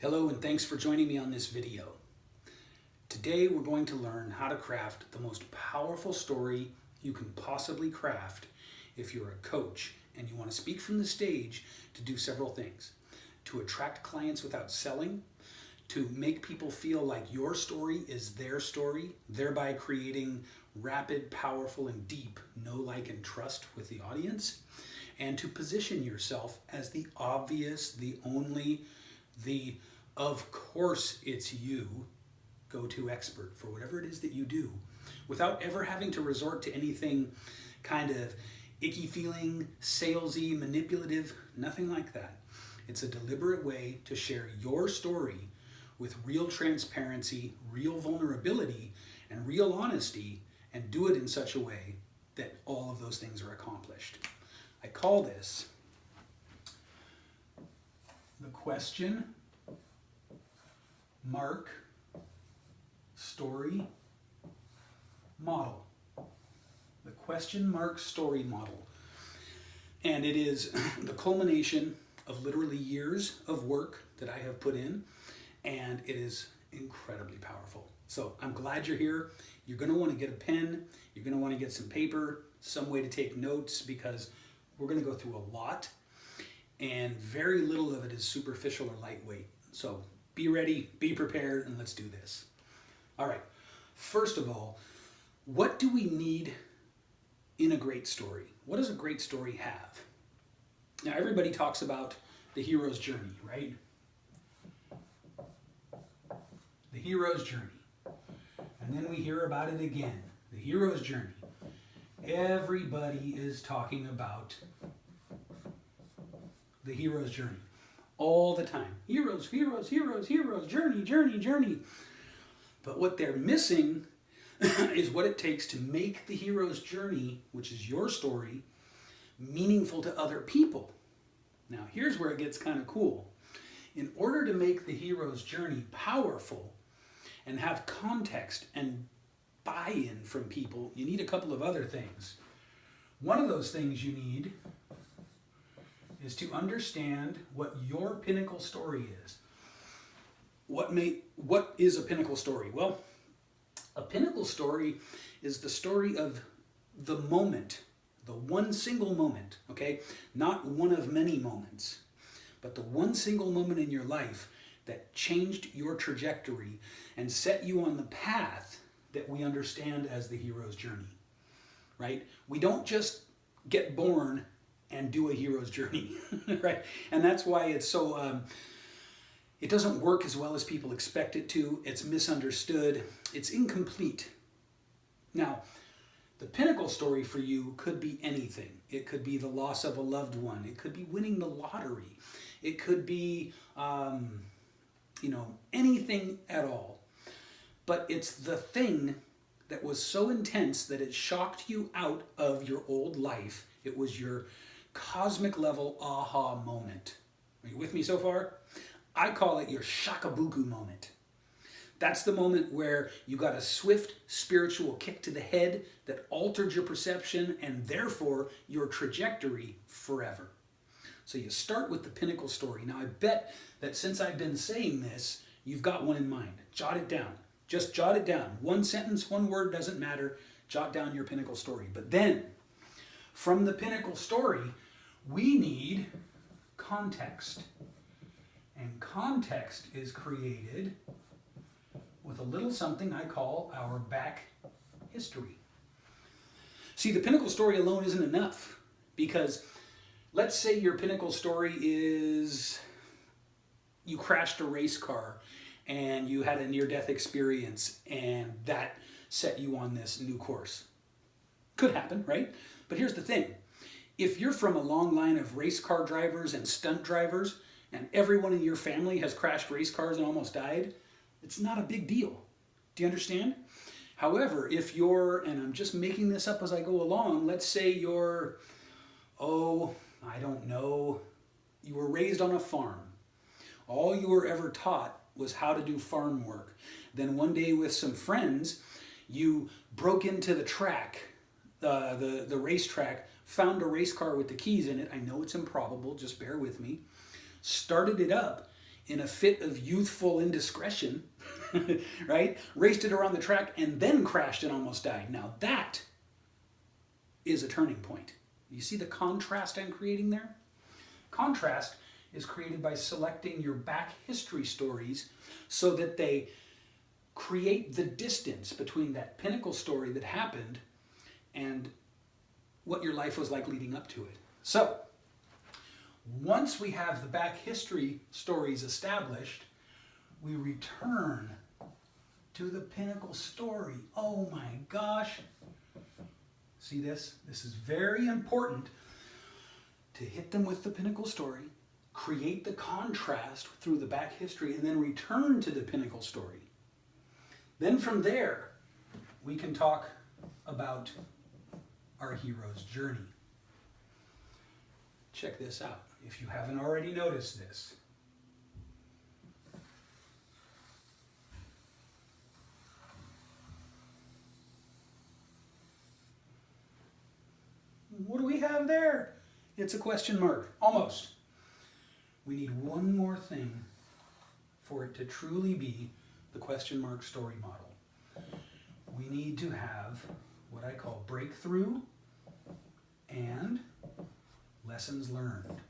Hello and thanks for joining me on this video. Today we're going to learn how to craft the most powerful story you can possibly craft if you're a coach and you want to speak from the stage to do several things. To attract clients without selling, to make people feel like your story is their story, thereby creating rapid, powerful, and deep know, like, and trust with the audience, and to position yourself as the obvious, the only, the of course it's you go-to expert for whatever it is that you do, without ever having to resort to anything kind of icky feeling, salesy, manipulative, nothing like that. It's a deliberate way to share your story with real transparency, real vulnerability, and real honesty, and do it in such a way that all of those things are accomplished. I call this the question mark story model. The question mark story model. And it is the culmination of literally years of work that I have put in, and it is incredibly powerful. So I'm glad you're here. You're going to want to get a pen. You're going to want to get some paper, some way to take notes, because we're going to go through a lot, and very little of it is superficial or lightweight. So be ready, be prepared, and let's do this. All right. First of all, what do we need in a great story? What does a great story have? Now, everybody talks about the hero's journey, right? The hero's journey. And then we hear about it again. The hero's journey. Everybody is talking about the hero's journey all the time. Heroes, heroes, heroes, heroes, journey, journey, journey. But what they're missing is what it takes to make the hero's journey, which is your story, meaningful to other people. Now, here's where it gets kind of cool. In order to make the hero's journey powerful and have context and buy-in from people, you need a couple of other things. One of those things you need is to understand what your pinnacle story is. What is a pinnacle story? Well, a pinnacle story is the story of the moment, the one single moment, okay? Not one of many moments, but the one single moment in your life that changed your trajectory and set you on the path that we understand as the hero's journey, right? We don't just get born and do a hero's journey, right? And that's why it's so, it doesn't work as well as people expect it to. It's misunderstood. It's incomplete. Now, the pinnacle story for you could be anything. It could be the loss of a loved one. It could be winning the lottery. It could be, anything at all. But it's the thing that was so intense that it shocked you out of your old life. It was your cosmic level aha moment. Are you with me so far? I call it your shakabuku moment. That's the moment where you got a swift spiritual kick to the head that altered your perception and therefore your trajectory forever. So you start with the pinnacle story. Now I bet that since I've been saying this, you've got one in mind. Jot it down. Just jot it down. One sentence, one word, doesn't matter. Jot down your pinnacle story. But then, from the pinnacle story, we need context. And context is created with a little something I call our back history. See, the pinnacle story alone isn't enough, because let's say your pinnacle story is you crashed a race car and you had a near-death experience and that set you on this new course. Could happen, right? But here's the thing. If you're from a long line of race car drivers and stunt drivers, and everyone in your family has crashed race cars and almost died, it's not a big deal. Do you understand? However, if you're, and I'm just making this up as I go along, let's say you're, I don't know, you were raised on a farm. All you were ever taught was how to do farm work. Then one day with some friends, you broke into the track, the racetrack, found a race car with the keys in it. I know it's improbable, just bear with me. Started it up in a fit of youthful indiscretion, right, raced it around the track and then crashed and almost died. Now that is a turning point. You see the contrast I'm creating there? Contrast is created by selecting your back history stories so that they create the distance between that pinnacle story that happened and what your life was like leading up to it. So, once we have the back history stories established, we return to the pinnacle story. Oh my gosh. See this? This is very important to hit them with the pinnacle story, create the contrast through the back history, and then return to the pinnacle story. Then from there, we can talk about our hero's journey. Check this out, if you haven't already noticed this. What do we have there? It's a question mark, almost. We need one more thing for it to truly be the question mark story model. We need to have what I call breakthrough and lessons learned.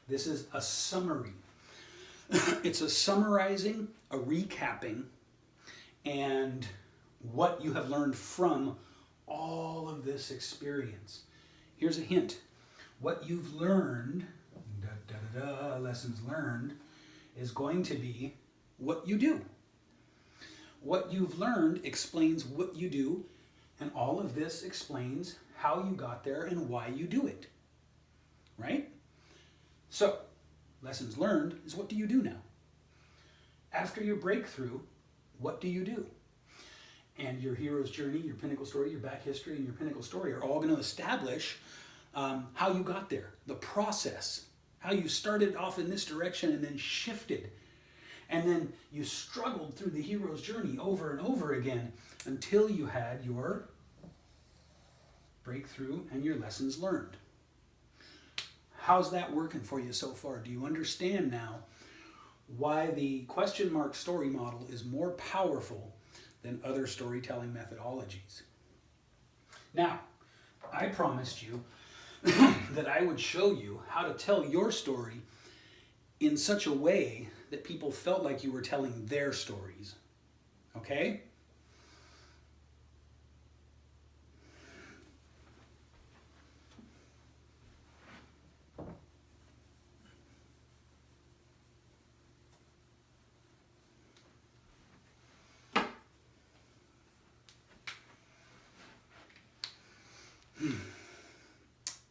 This is a summary. It's a summarizing, a recapping, and what you have learned from all of this experience. Here's a hint. What you've learned, lessons learned, is going to be what you do. What you've learned explains what you do, and all of this explains how you got there and why you do it. Right? So, lessons learned is what do you do now? After your breakthrough, what do you do? And your hero's journey, your pinnacle story, your back history, and your pinnacle story are all going to establish how you got there, the process, how you started off in this direction and then shifted. And then you struggled through the hero's journey over and over again until you had your breakthrough and your lessons learned. How's that working for you so far? Do you understand now why the question mark story model is more powerful than other storytelling methodologies? Now, I promised you that I would show you how to tell your story in such a way that people felt like you were telling their stories. Okay?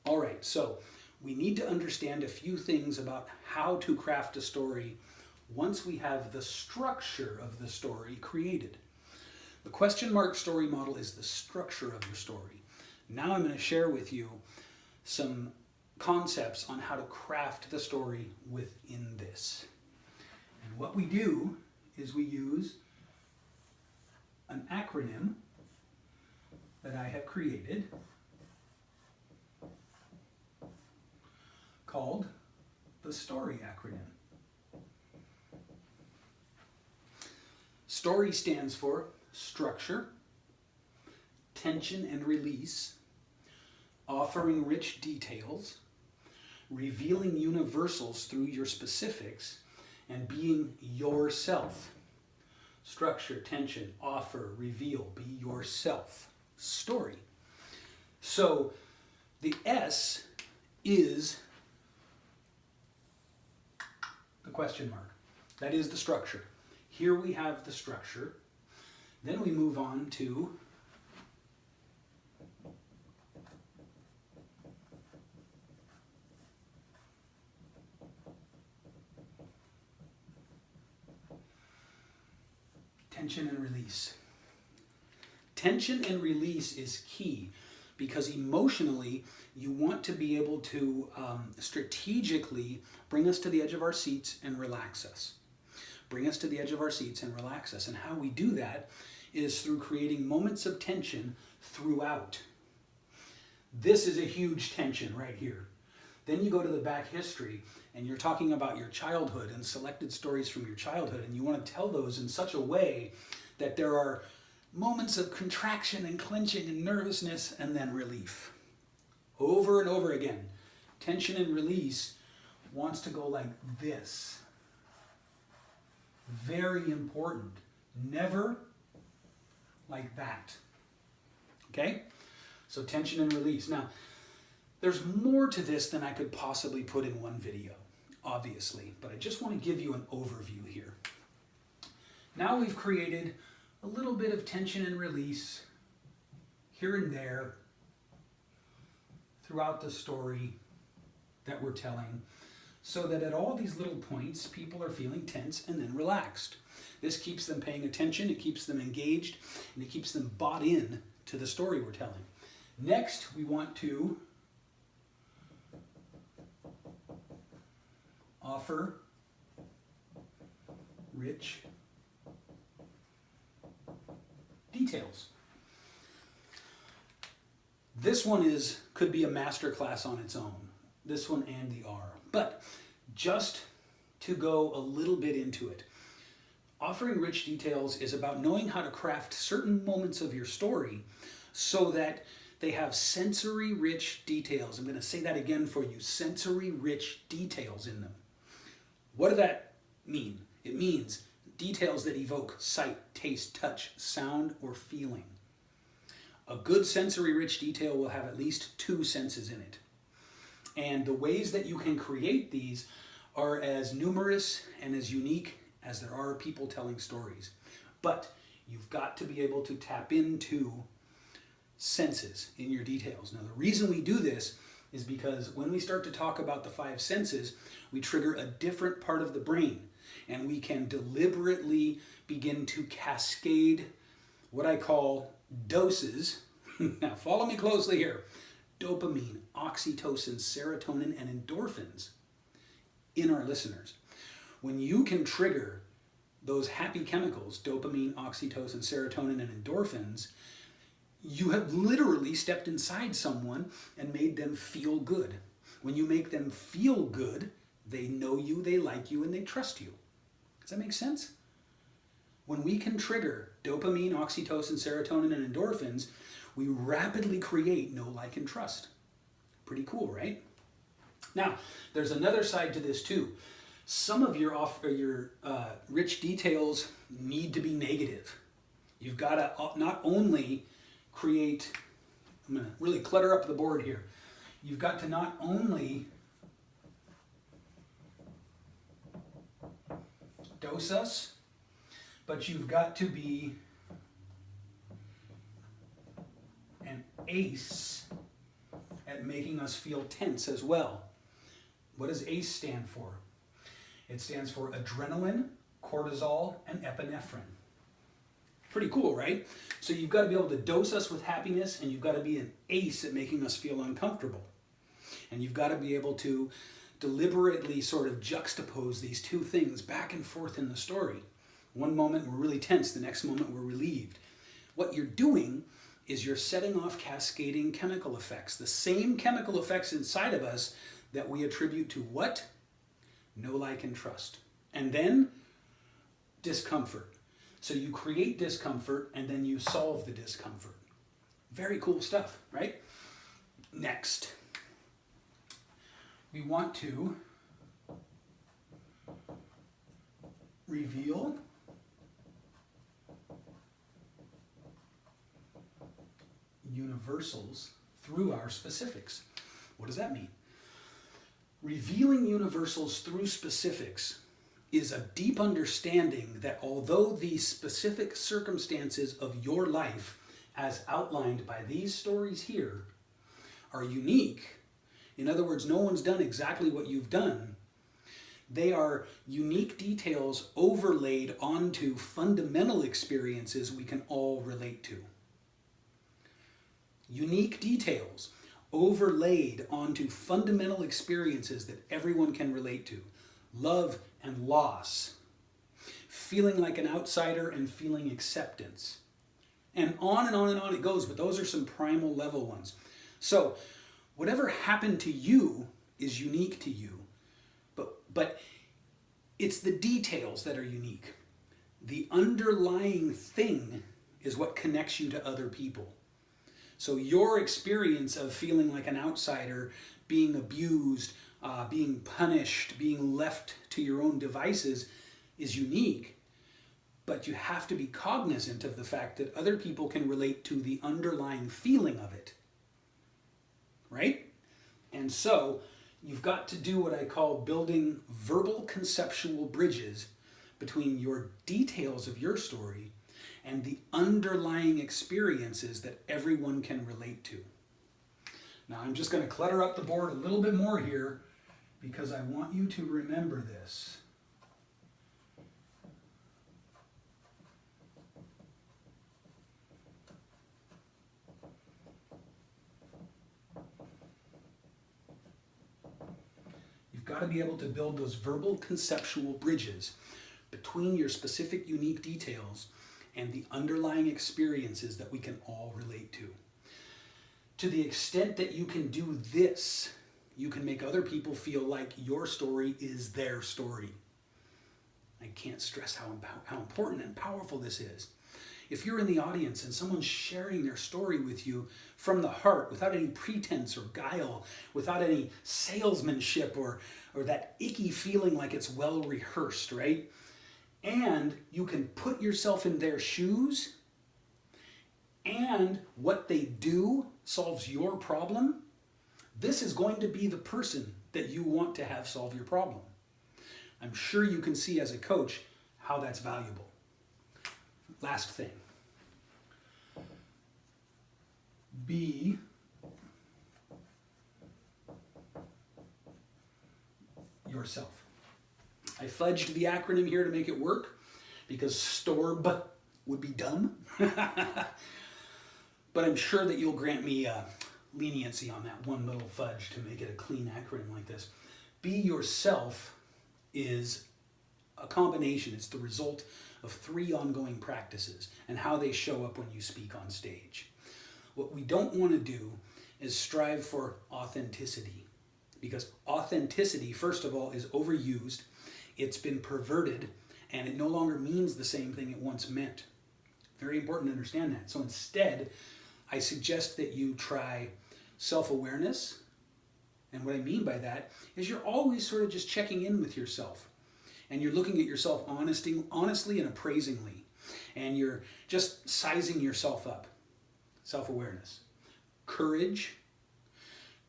All right, so we need to understand a few things about how to craft a story once we have the structure of the story created. The question mark story model is the structure of your story. Now I'm going to share with you some concepts on how to craft the story within this. And what we do is we use an acronym that I have created called the STORY acronym. STORY stands for structure, tension and release, offering rich details, revealing universals through your specifics, and being yourself. Structure, tension, offer, reveal, be yourself. Story. So the S is the question mark. That is the structure. Here we have the structure. Then we move on to tension and release. Tension and release is key because emotionally you want to be able to strategically bring us to the edge of our seats and relax us. Bring us to the edge of our seats and relax us. And how we do that is through creating moments of tension throughout. This is a huge tension right here. Then you go to the back history and you're talking about your childhood and selected stories from your childhood, and you want to tell those in such a way that there are moments of contraction and clenching and nervousness and then relief. Over and over again. Tension and release wants to go like this. Very important. Never like that. Okay? So tension and release. Now, there's more to this than I could possibly put in one video, obviously, but I just want to give you an overview here. Now we've created a little bit of tension and release here and there throughout the story that we're telling, so that at all these little points, people are feeling tense and then relaxed. This keeps them paying attention, it keeps them engaged, and it keeps them bought in to the story we're telling. Next, we want to offer rich details. This one could be a master class on its own. This one and the R. But just to go a little bit into it, offering rich details is about knowing how to craft certain moments of your story so that they have sensory-rich details. I'm going to say that again for you. Sensory-rich details in them. What does that mean? It means details that evoke sight, taste, touch, sound, or feeling. A good sensory-rich detail will have at least 2 senses in it. And the ways that you can create these are as numerous and as unique as there are people telling stories. But you've got to be able to tap into senses in your details. Now, the reason we do this is because when we start to talk about the 5 senses, we trigger a different part of the brain, and we can deliberately begin to cascade what I call doses. Now, follow me closely here. Dopamine, oxytocin, serotonin, and endorphins in our listeners. When you can trigger those happy chemicals, dopamine, oxytocin, serotonin, and endorphins, you have literally stepped inside someone and made them feel good. When you make them feel good, they know you, they like you, and they trust you. Does that make sense? When we can trigger dopamine, oxytocin, serotonin, and endorphins, we rapidly create know, like, and trust. Pretty cool, right? Now, there's another side to this too. Some of your rich details need to be negative. You've got to not only create, I'm going to really clutter up the board here. You've got to not only dose us, but you've got to be an ace at making us feel tense as well. What does ACE stand for? It stands for adrenaline, cortisol, and epinephrine. Pretty cool, right? So you've got to be able to dose us with happiness, and you've got to be an ace at making us feel uncomfortable. And you've got to be able to deliberately sort of juxtapose these 2 things back and forth in the story. One moment we're really tense, the next moment we're relieved. What you're doing is you're setting off cascading chemical effects, the same chemical effects inside of us that we attribute to what? Know, like, and trust. And then discomfort. So you create discomfort and then you solve the discomfort. Very cool stuff, right? Next, we want to reveal universals through our specifics. What does that mean? Revealing universals through specifics is a deep understanding that although the specific circumstances of your life, as outlined by these stories here, are unique, in other words, no one's done exactly what you've done, they are unique details overlaid onto fundamental experiences we can all relate to. Unique details overlaid onto fundamental experiences that everyone can relate to. Love and loss. Feeling like an outsider and feeling acceptance. And on and on and on it goes, but those are some primal level ones. So, whatever happened to you is unique to you, but it's the details that are unique. The underlying thing is what connects you to other people. So your experience of feeling like an outsider, being abused, being punished, being left to your own devices is unique. But you have to be cognizant of the fact that other people can relate to the underlying feeling of it. Right? And so you've got to do what I call building verbal conceptual bridges between your details of your story and the underlying experiences that everyone can relate to. Now I'm just going to clutter up the board a little bit more here because I want you to remember this. You've got to be able to build those verbal conceptual bridges between your specific unique details and the underlying experiences that we can all relate to. To the extent that you can do this, you can make other people feel like your story is their story. I can't stress how important and powerful this is. If you're in the audience and someone's sharing their story with you from the heart, without any pretense or guile, without any salesmanship or that icky feeling like it's well rehearsed, right? And you can put yourself in their shoes, and what they do solves your problem, this is going to be the person that you want to have solve your problem. I'm sure you can see as a coach how that's valuable. Last thing. Be yourself. I fudged the acronym here to make it work because STORB would be dumb. But I'm sure that you'll grant me leniency on that one little fudge to make it a clean acronym like this. Be yourself is a combination. It's the result of 3 ongoing practices and how they show up when you speak on stage. What we don't want to do is strive for authenticity, because authenticity, first of all, is overused, it's been perverted, and it no longer means the same thing it once meant. Very important to understand that. So instead, I suggest that you try self-awareness, and what I mean by that is you're always sort of just checking in with yourself, and you're looking at yourself honestly and appraisingly, and you're just sizing yourself up. Self-awareness. Courage.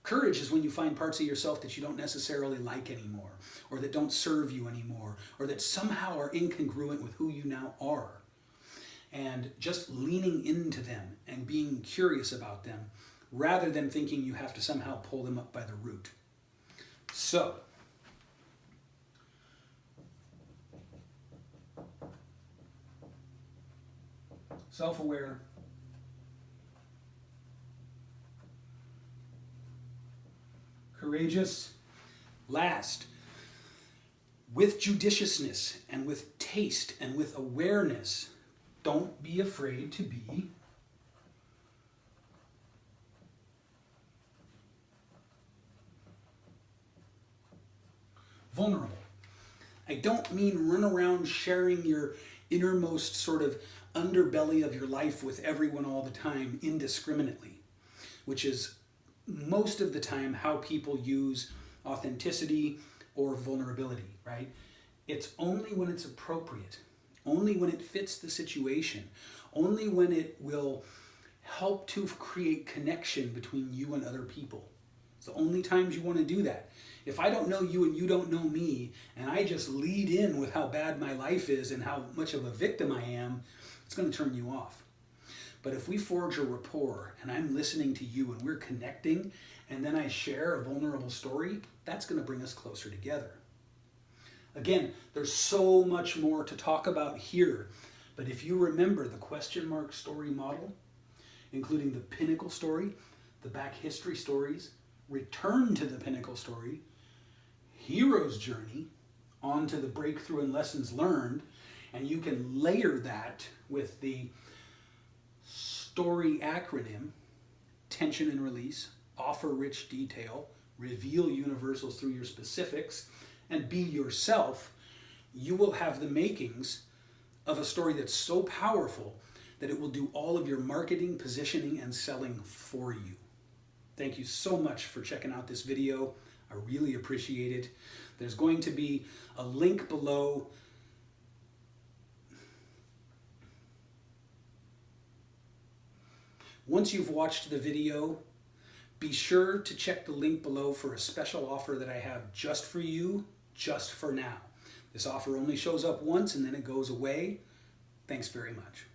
Courage is when you find parts of yourself that you don't necessarily like anymore, or that don't serve you anymore, or that somehow are incongruent with who you now are. And just leaning into them and being curious about them, rather than thinking you have to somehow pull them up by the root. So, self-aware, courageous. Last, with judiciousness and with taste and with awareness, don't be afraid to be vulnerable. I don't mean run around sharing your innermost sort of underbelly of your life with everyone all the time indiscriminately, which is most of the time how people use authenticity or vulnerability, right? It's only when it's appropriate, only when it fits the situation, only when it will help to create connection between you and other people. It's the only times you want to do that. If I don't know you and you don't know me, and I just lead in with how bad my life is and how much of a victim I am, it's going to turn you off. But if we forge a rapport and I'm listening to you and we're connecting, and then I share a vulnerable story, that's going to bring us closer together. Again, there's so much more to talk about here, but if you remember the question mark story model, including the Pinnacle Story, the back history stories, return to the Pinnacle Story, hero's journey, onto the breakthrough and lessons learned, and you can layer that with the story acronym, tension and release, offer rich detail, reveal universals through your specifics, and be yourself, you will have the makings of a story that's so powerful that it will do all of your marketing, positioning, and selling for you. Thank you so much for checking out this video. I really appreciate it. There's going to be a link below. Once you've watched the video, be sure to check the link below for a special offer that I have just for you, just for now. This offer only shows up once and then it goes away. Thanks very much.